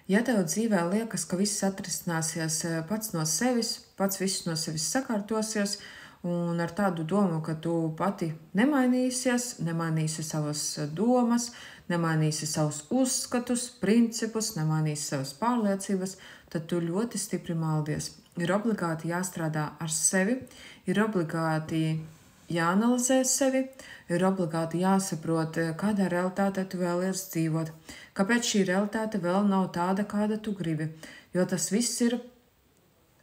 Ja tev dzīvē liekas, ka viss atrisināsies pats no sevis, pats viss no sevis sakārtosies, un ar tādu domu, ka tu pati nemainīsi savas domas, nemainīsi savus uzskatus, principus, nemainīsi savas pārliecības, tad tu ļoti stipri maldies. Ir obligāti jāstrādā ar sevi, ir obligāti jāanalizē sevi, ir obligāti jāsaprot, kādā realitātē tu vēlies dzīvot, kāpēc šī realitāte vēl nav tāda, kāda tu gribi, jo tas viss ir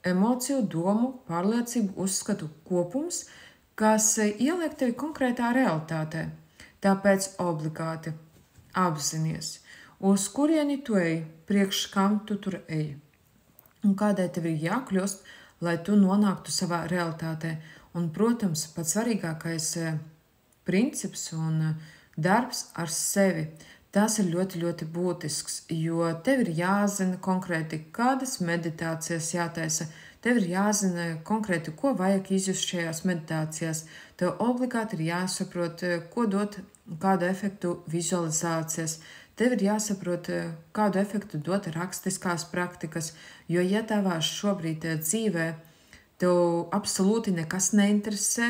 emociju, domu, pārliecību, uzskatu kopums, kas ieliek tevi konkrētā realitātē. Tāpēc obligāti apzinies, uz kurieni tu ej, priekš kam tu tur ej, un kādai tev ir jākļūst, lai tu nonāktu savā realitātē. Un, protams, pats svarīgākais princips un darbs ar sevi, tas ir ļoti, ļoti būtisks, jo tev ir jāzina konkrēti, kādas meditācijas jātaisa, tev ir jāzina konkrēti, ko vajag izjust šajās meditācijās, tev obligāti ir jāsaprot, ko dot, kādu efektu vizualizācijas, tev ir jāsaprot, kādu efektu dot rakstiskās praktikas, jo ja tavās šobrīd dzīvē tev absolūti nekas neinteresē,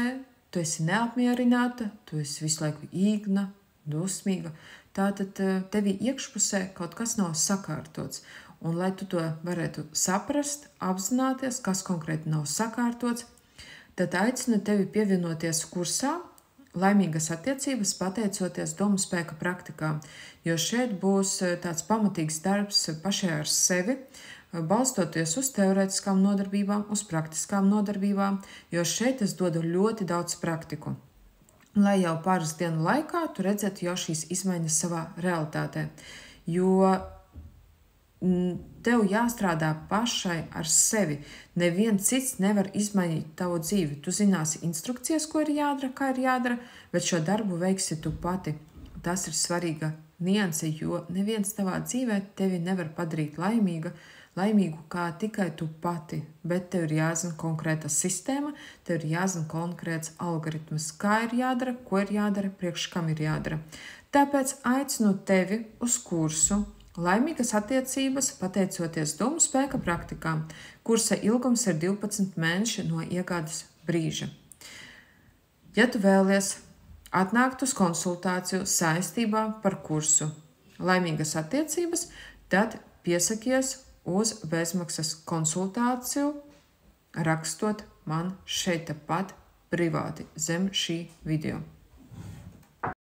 tu esi neapmierināta, tu esi visu laiku īgna, dusmīga, tātad tevī iekšpusē kaut kas nav sakārtots. Un, lai tu to varētu saprast, apzināties, kas konkrēti nav sakārtots, tad aicinu tevi pievienoties kursā Laimīgas attiecības pateicoties domu spēka praktikām, jo šeit būs tāds pamatīgs darbs pašai ar sevi, balstoties uz teorētiskām nodarbībām, uz praktiskām nodarbībām, jo šeit es dodu ļoti daudz praktiku. Lai jau pāris dienu laikā tu redzētu jau šīs izmaiņas savā realitātē, jo tev jāstrādā pašai ar sevi. Neviens cits nevar izmainīt tavu dzīvi. Tu zināsi instrukcijas, ko ir jādara, kā ir jādara, bet šo darbu veiksi tu pati. Tas ir svarīga nianse, jo neviens tavā dzīvē tevi nevar padarīt laimīgu kā tikai tu pati, bet tev ir jāzina konkrēta sistēma, tev ir jāzina konkrēts algoritms, kā ir jādara, ko ir jādara, priekš kam ir jādara. Tāpēc aicinu tevi uz kursu Laimīgas attiecības pateicoties domu spēka praktikām. Kursa ilgums ir 12 mēneši no iegādes brīža. Ja tu vēlies atnākt uz konsultāciju saistībā par kursu Laimīgas attiecības, tad piesakies uz bezmaksas konsultāciju, rakstot man šeit pat privāti zem šī video.